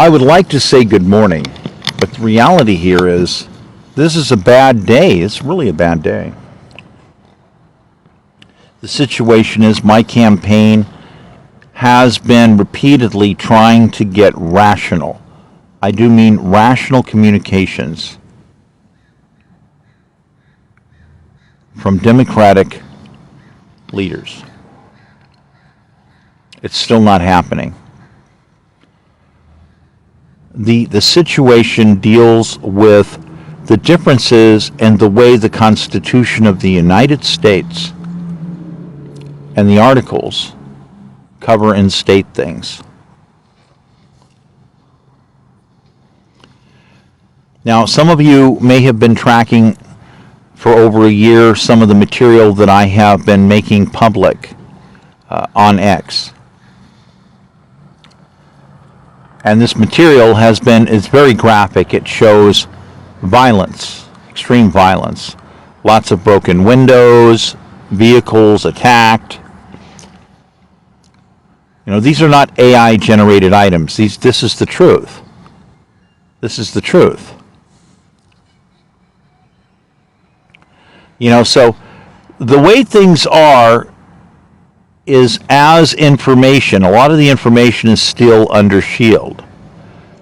I would like to say good morning, but the reality here is this is a bad day. It's really a bad day. The situation is my campaign has been repeatedly trying to get rational. I do mean rational communications from Democratic leaders. It's still not happening. The situation deals with the differences in the way the Constitution of the United States and the articles cover and state things. Now, some of you may have been tracking for over a year some of the material that I have been making public on X. And this material is very graphic. It shows violence, extreme violence, lots of broken windows, vehicles attacked. You know, these are not AI generated items. This is the truth. This is the truth. You know, so the way things are is as information, a lot of the information is still under shield.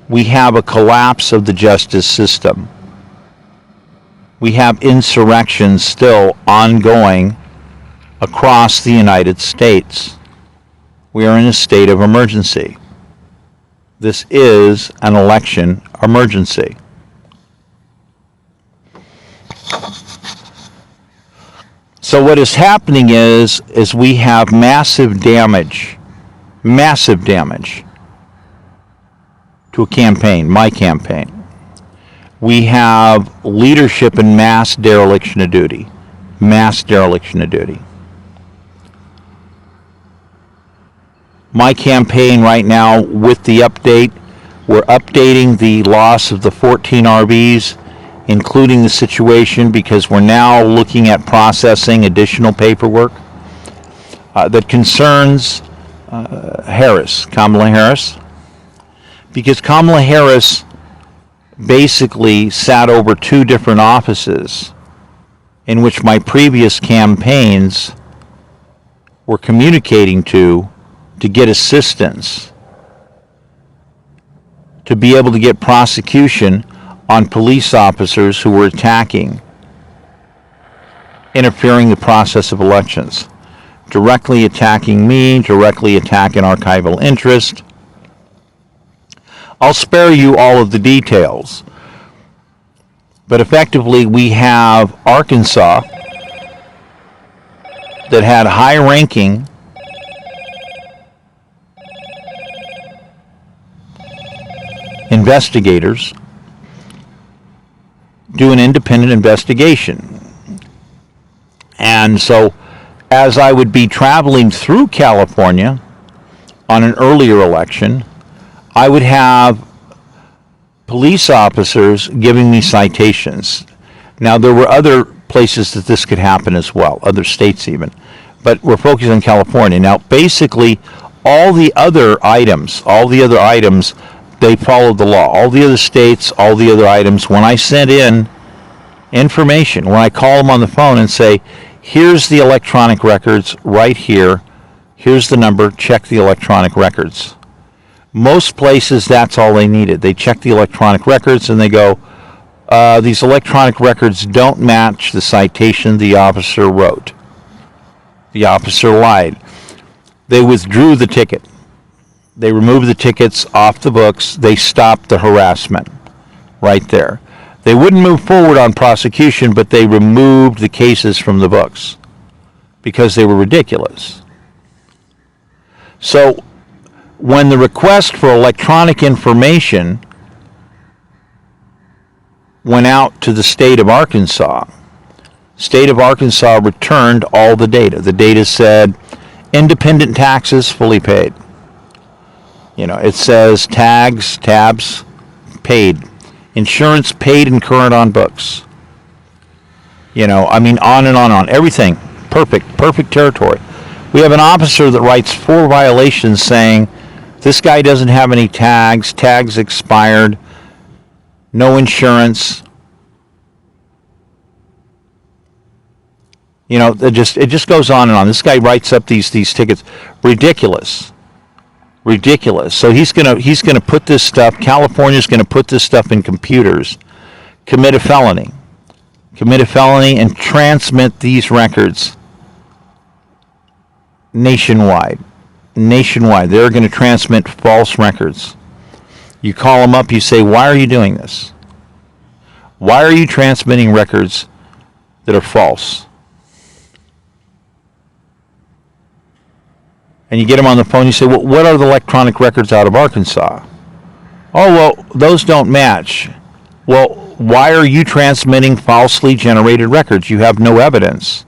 We have a collapse of the justice system. We have insurrection still ongoing across the United States. We are in a state of emergency. This is an election emergency. So what is happening is we have massive damage to a campaign, my campaign. We have leadership in mass dereliction of duty. My campaign right now, with the update, we're updating the loss of the 14 RVs, including the situation, because we're now looking at processing additional paperwork that concerns Kamala Harris, because Kamala Harris basically sat over two different offices in which my previous campaigns were communicating to get assistance, to be able to get prosecution on police officers who were interfering the process of elections, directly attacking me, directly attacking archival interest. I'll spare you all of the details, but effectively we have Arkansas that had high-ranking investigators do an independent investigation. And so, as I would be traveling through California on an earlier election, I would have police officers giving me citations. Now, there were other places that this could happen as well, other states even, but we're focused on California. Now, basically, all the other items, they followed the law. All the other states, all the other items, when I sent in information, when I call them on the phone and say, here's the electronic records right here, here's the number, check the electronic records. Most places, that's all they needed. They check the electronic records and they go, these electronic records don't match the citation the officer wrote. The officer lied. They withdrew the ticket. They removed the tickets off the books. They stopped the harassment right there. They wouldn't move forward on prosecution, but they removed the cases from the books because they were ridiculous. So when the request for electronic information went out to the state of Arkansas returned all the data. The data said independent taxes fully paid. You know, it says tabs paid. Insurance paid and current on books. You know, I mean, on and on. Everything. Perfect territory. We have an officer that writes 4 violations saying This guy doesn't have any tags. Tags expired. No insurance. You know, it just goes on and on. This guy writes up these tickets. Ridiculous. So he's gonna put this stuff. California's gonna put this stuff in computers. Commit a felony, and transmit these records nationwide. They're going to transmit false records. You call them up, you say, why are you doing this? Why are you transmitting records that are false? And you get them on the phone, you say, well, what are the electronic records out of Arkansas? Oh, well, those don't match. Well, why are you transmitting falsely generated records? You have no evidence.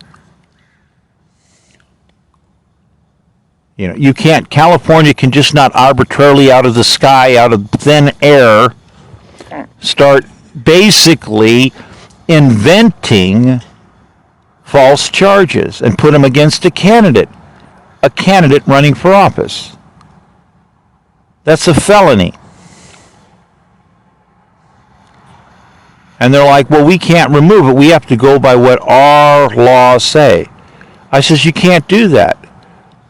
You know, you can't, California can just not arbitrarily out of the sky, out of thin air, start basically inventing false charges and put them against a candidate running for office. That's a felony. And they're like, well, we can't remove it. We have to go by what our laws say. I says, you can't do that.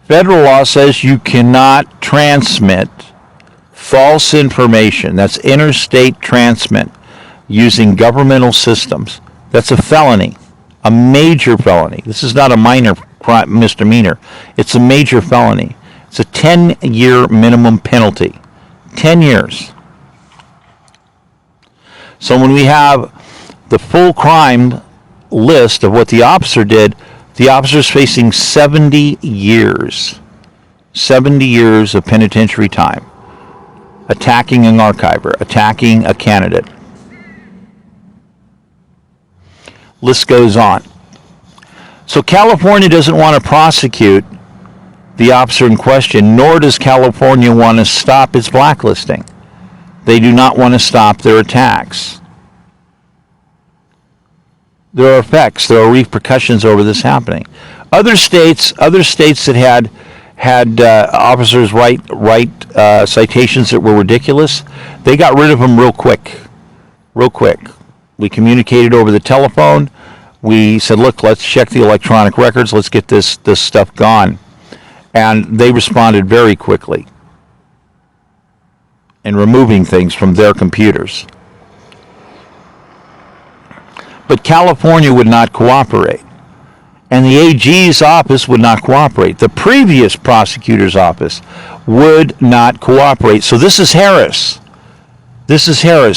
Federal law says you cannot transmit false information. That's interstate transmit using governmental systems. That's a felony, a major felony. This is not a minor misdemeanor. It's a major felony. It's a 10-year minimum penalty. 10 years. So when we have the full crime list of what the officer did, the officer's facing 70 years. 70 years of penitentiary time. Attacking an archiver, attacking a candidate. List goes on. So California doesn't want to prosecute the officer in question, nor does California want to stop its blacklisting. They do not want to stop their attacks. There are effects, there are repercussions over this happening. Other states that had officers write citations that were ridiculous, they got rid of them real quick. We communicated over the telephone. We said, look, let's check the electronic records. Let's get this stuff gone. And they responded very quickly in removing things from their computers. But California would not cooperate. And the AG's office would not cooperate. The previous prosecutor's office would not cooperate. So this is Harris.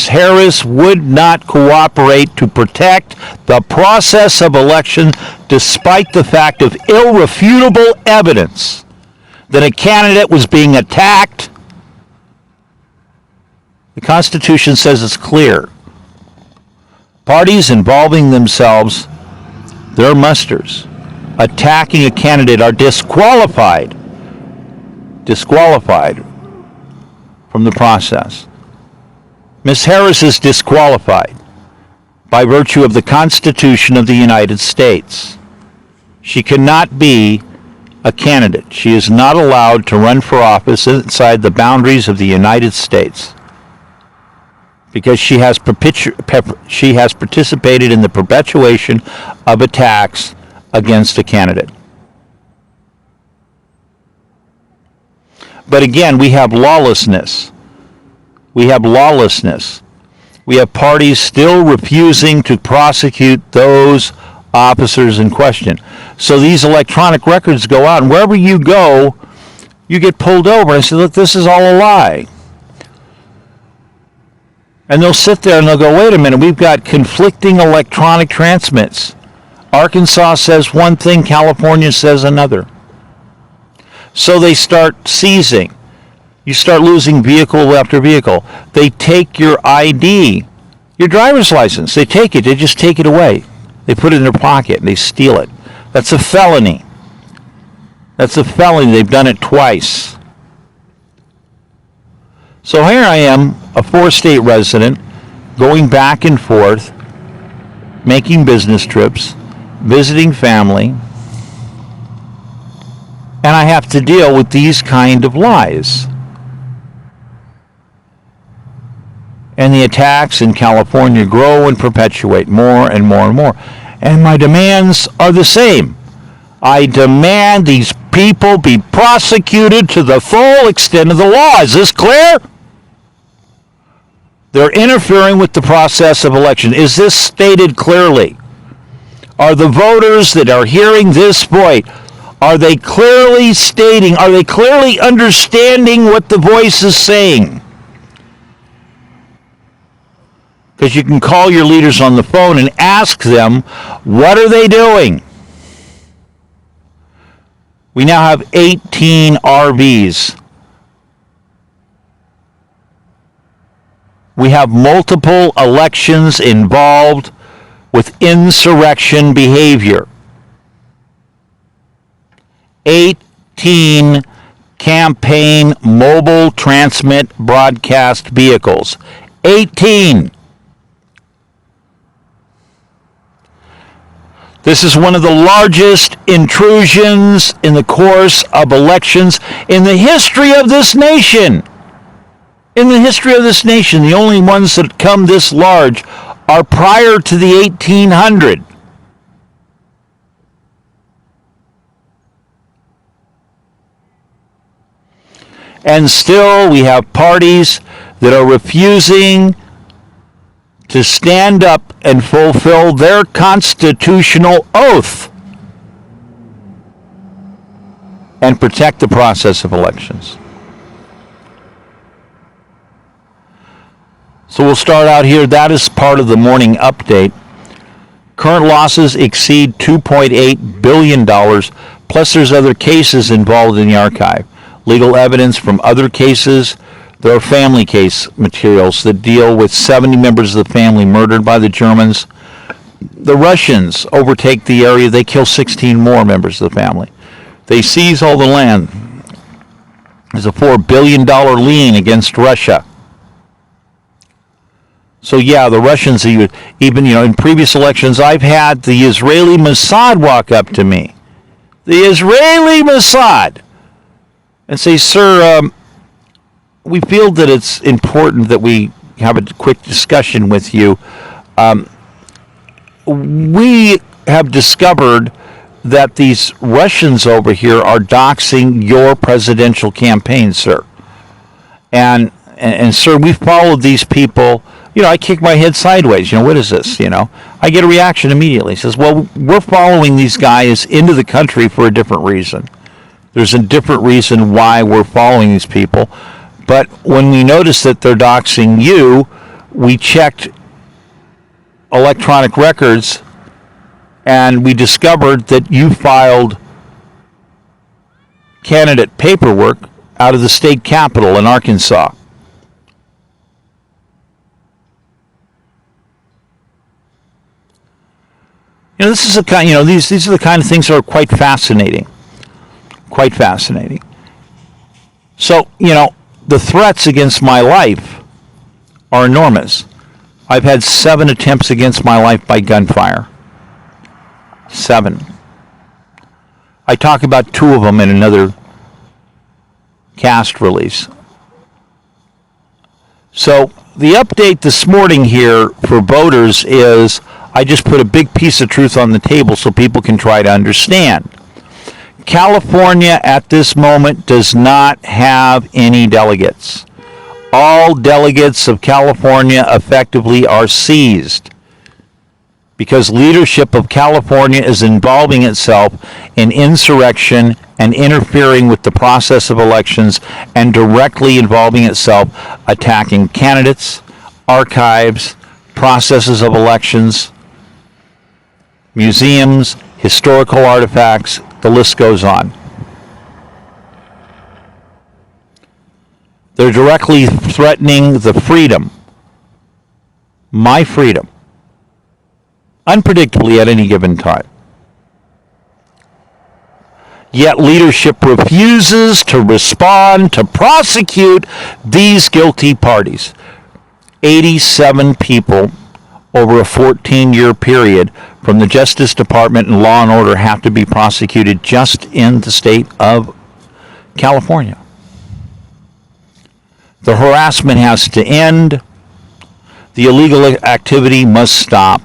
Harris would not cooperate to protect the process of election despite the fact of irrefutable evidence that a candidate was being attacked. The Constitution says it's clear. Parties involving themselves, their musters, attacking a candidate are disqualified from the process. Ms. Harris is disqualified by virtue of the Constitution of the United States. She cannot be a candidate. She is not allowed to run for office inside the boundaries of the United States because she has participated in the perpetuation of attacks against a candidate. But again, we have lawlessness. We have parties still refusing to prosecute those officers in question. So these electronic records go out, and wherever you go, you get pulled over and say, look, this is all a lie. And they'll sit there and they'll go, wait a minute, we've got conflicting electronic transmits. Arkansas says one thing, California says another. So they start seizing. You start losing vehicle after vehicle. They take your ID, your driver's license. They take it. They just take it away. They put it in their pocket and they steal it. That's a felony. They've done it twice. So here I am, a 4-state resident, going back and forth, making business trips, visiting family, and I have to deal with these kind of lies. And the attacks in California grow and perpetuate more and more and more. And my demands are the same. I demand these people be prosecuted to the full extent of the law. Is this clear? They're interfering with the process of election. Is this stated clearly? Are the voters that are hearing this voice, are they clearly stating, are they clearly understanding what the voice is saying? Because you can call your leaders on the phone and ask them, what are they doing? We now have 18 RVs. We have multiple elections involved with insurrection behavior. 18 campaign mobile transmit broadcast vehicles. 18. This is one of the largest intrusions in the course of elections in the history of this nation. In the history of this nation, the only ones that come this large are prior to the 1800. And still we have parties that are refusing to stand up and fulfill their constitutional oath and protect the process of elections. So we'll start out here. That is part of the morning update. Current losses exceed $2.8 billion, plus there's other cases involved in the archive. Legal evidence from other cases. There are family case materials that deal with 70 members of the family murdered by the Germans. The Russians overtake the area. They kill 16 more members of the family. They seize all the land. There's a $4 billion lien against Russia. So yeah, the Russians, even in previous elections, I've had the Israeli Mossad walk up to me. The Israeli Mossad. And say, sir, we feel that it's important that we have a quick discussion with you. We have discovered that these Russians over here are doxing your presidential campaign, sir. And sir, we followed these people. I kick my head sideways. What is this? I get a reaction immediately. He says, well, we're following these guys into the country for a different reason. There's a different reason why we're following these people. But when we noticed that they're doxing you, we checked electronic records and we discovered that you filed candidate paperwork out of the state capitol in Arkansas. This is the kind. These are the kind of things that are quite fascinating. Quite fascinating. So, the threats against my life are enormous. I've had 7 attempts against my life by gunfire. 7. I talk about 2 of them in another cast release. So, the update this morning here for voters is I just put a big piece of truth on the table so people can try to understand. California at this moment does not have any delegates. All delegates of California effectively are seized because leadership of California is involving itself in insurrection and interfering with the process of elections and directly involving itself attacking candidates, archives, processes of elections, museums, historical artifacts, the list goes on. They're directly threatening the freedom, my freedom, unpredictably at any given time. Yet leadership refuses to respond to prosecute these guilty parties. 87 people over a 14-year period from the Justice Department and Law and Order have to be prosecuted just in the state of California. The harassment has to end. The illegal activity must stop.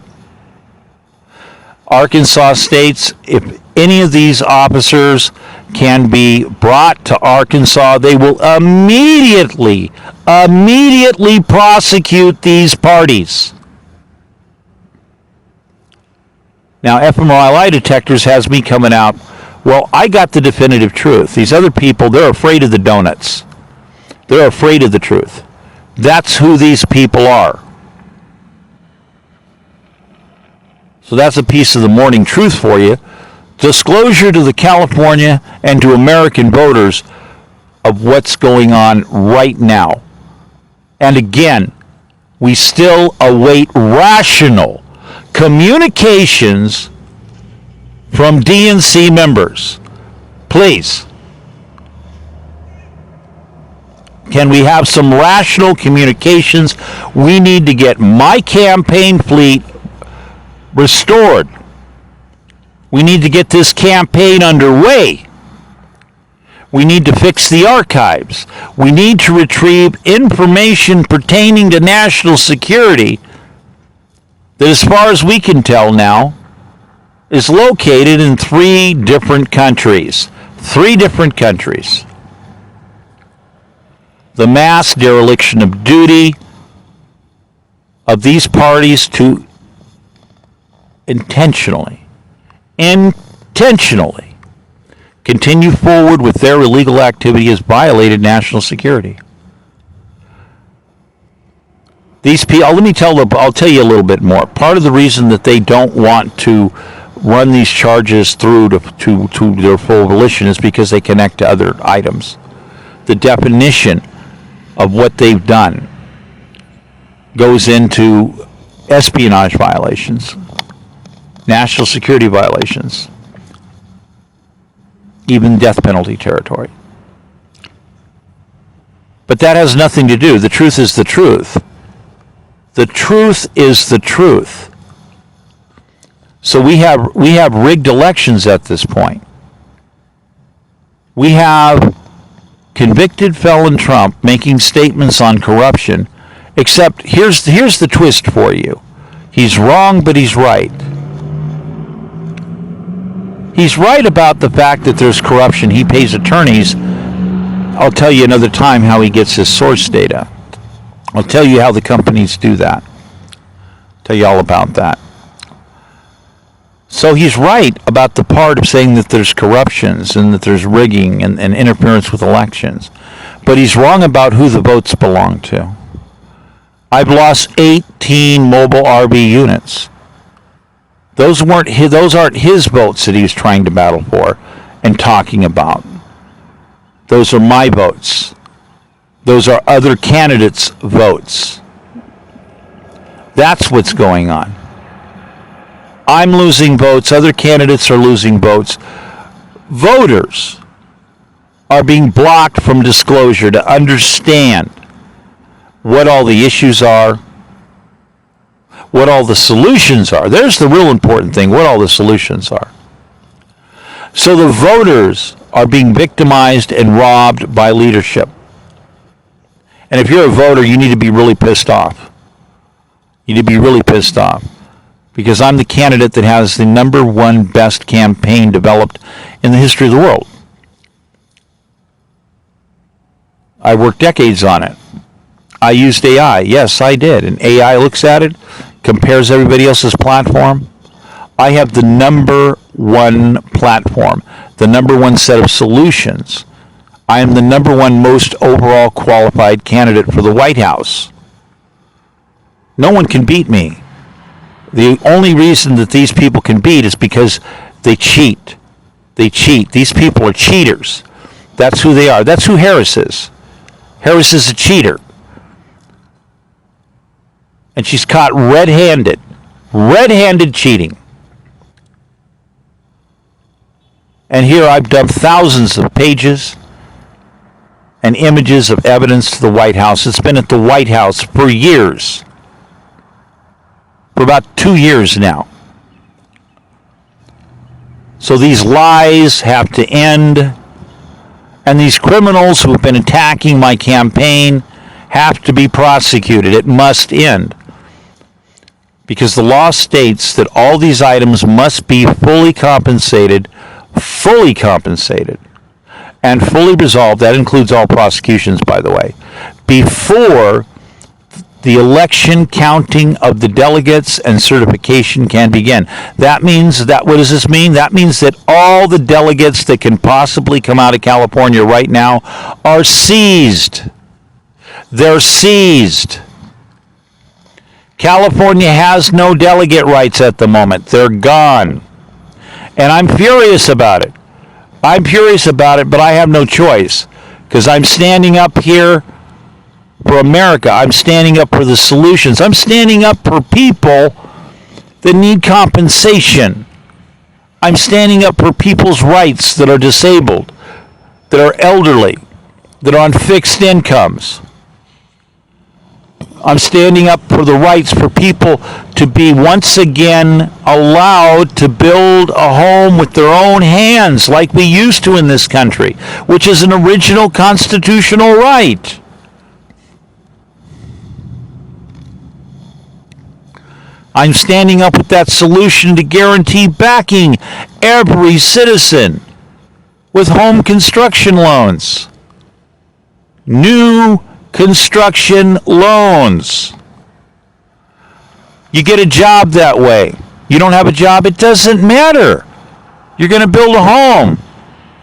Arkansas states if any of these officers can be brought to Arkansas, they will immediately prosecute these parties. Now, fMRI lie detectors has me coming out, well, I got the definitive truth. These other people, they're afraid of the donuts. They're afraid of the truth. That's who these people are. So that's a piece of the morning truth for you. Disclosure to the California and to American voters of what's going on right now. And again, we still await rational communications from DNC members. Please. Can we have some rational communications? We need to get my campaign fleet restored. We need to get this campaign underway. We need to fix the archives. We need to retrieve information pertaining to national security that, as far as we can tell now, is located in 3 different countries. 3 different countries. The mass dereliction of duty of these parties to intentionally continue forward with their illegal activity has violated national security. These people, I'll tell you a little bit more. Part of the reason that they don't want to run these charges through to their full volition is because they connect to other items. The definition of what they've done goes into espionage violations, national security violations, even death penalty territory. But that has nothing to do. The truth is the truth. The truth is the truth. So we have rigged elections at this point. We have convicted felon Trump making statements on corruption, except here's the twist for you. He's wrong, but he's right. He's right about the fact that there's corruption. He pays attorneys. I'll tell you another time how he gets his source data. I'll tell you how the companies do that. I'll tell you all about that. So he's right about the part of saying that there's corruptions and that there's rigging and interference with elections. But he's wrong about who the votes belong to. I've lost 18 mobile RV units. Those aren't his votes that he was trying to battle for and talking about. Those are my votes. Those are other candidates' votes. That's what's going on. I'm losing votes. Other candidates are losing votes. Voters are being blocked from disclosure to understand what all the issues are, what all the solutions are. There's the real important thing, what all the solutions are. So the voters are being victimized and robbed by leadership. And if you're a voter, you need to be really pissed off. You need to be really pissed off. Because I'm the candidate that has the #1 best campaign developed in the history of the world. I worked decades on it. I used AI. Yes, I did. And AI looks at it, compares everybody else's platform. I have the #1 platform, the #1 set of solutions. I am the #1 most overall qualified candidate for the White House. No one can beat me. The only reason that these people can beat is because they cheat. They cheat. These people are cheaters. That's who they are. That's who Harris is. Harris is a cheater. And she's caught red-handed cheating. And here I've dumped thousands of pages and images of evidence to the White House. It's been at the White House for years. For about 2 years now. So these lies have to end. And these criminals who have been attacking my campaign have to be prosecuted. It must end. because the law states that all these items must be fully compensated, and fully resolved. That includes all prosecutions, by the way, before the election counting of the delegates and certification can begin. That means that, what does this mean? That means that all the delegates that can possibly come out of California right now are seized. They're seized. California has no delegate rights at the moment. They're gone. And I'm furious about it. But I have no choice, because I'm standing up here for America. I'm standing up for the solutions. I'm standing up for people that need compensation. I'm standing up for people's rights that are disabled, that are elderly, that are on fixed incomes. I'm standing up for the rights for people to be once again allowed to build a home with their own hands like we used to in this country, which is an original constitutional right. I'm standing up with that solution to guarantee backing every citizen with home construction loans. New construction loans. You get a job that way. You don't have a job, it doesn't matter. You're going to build a home.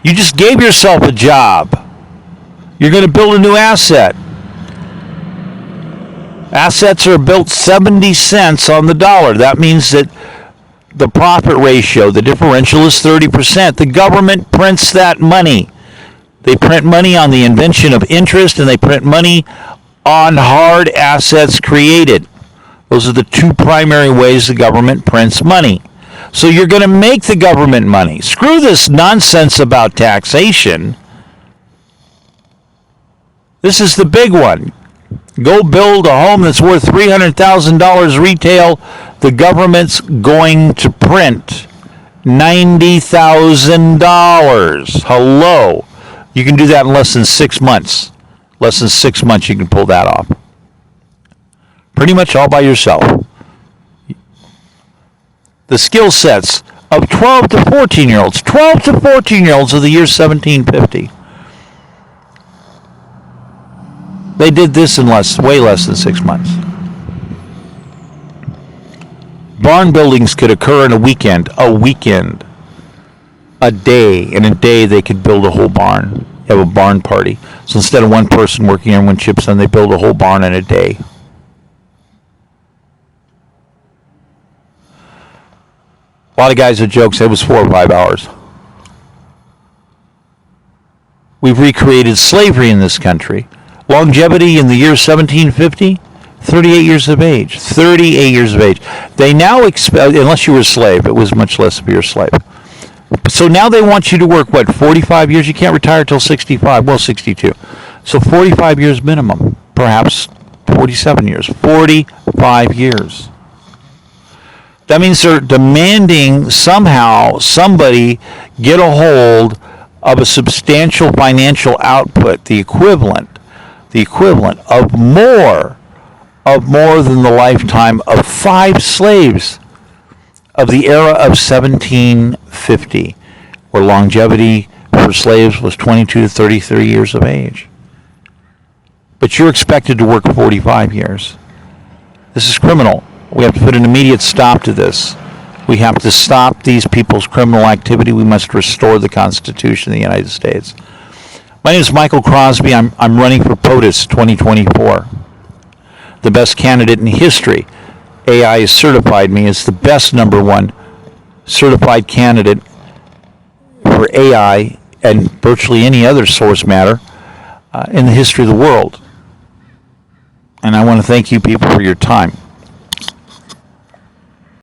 You just gave yourself a job. You're going to build a new asset. Assets are built 70 cents on the dollar. That means that the profit ratio, the differential, is 30%. The government prints that money. They print money on the invention of interest, and they print money on hard assets created. Those are the two primary ways the government prints money. So you're going to make the government money. Screw this nonsense about taxation. This is the big one. Go build a home that's worth $300,000 retail. The government's going to print $90,000. Hello. You can do that in less than 6 months. Less than 6 months you can pull that off. Pretty much all by yourself. The skill sets of 12 to 14-year-olds. 12 to 14-year-olds of the year 1750. They did this in way less than 6 months. Barn buildings could occur in a weekend, a day. In a day they could build a whole barn, have a barn party. So instead of one person working on one chips, then they build a whole barn in a day. A lot of guys would joke, say it was 4 or 5 hours. We've recreated slavery in this country. Longevity in the year 1750, 38 years of age. 38 years of age. They now expect, unless you were a slave, it was much less if you're a slave. So now they want you to work, 45 years? You can't retire till 65. Well, 62. So 45 years minimum. Perhaps 47 years. 45 years. That means they're demanding somehow somebody get a hold of a substantial financial output, the equivalent of more than the lifetime of 5 slaves of the era of 1750, where longevity for slaves was 22 to 33 years of age. But you're expected to work 45 years. This is criminal. We have to put an immediate stop to this. We have to stop these people's criminal activity. We must restore the Constitution of the United States. My name is Michael Crosby. I'm running for Potus 2024. The best candidate in history. AI has certified me as the best #1 certified candidate for AI and virtually any other source matter in the history of the world. And I want to thank you people for your time.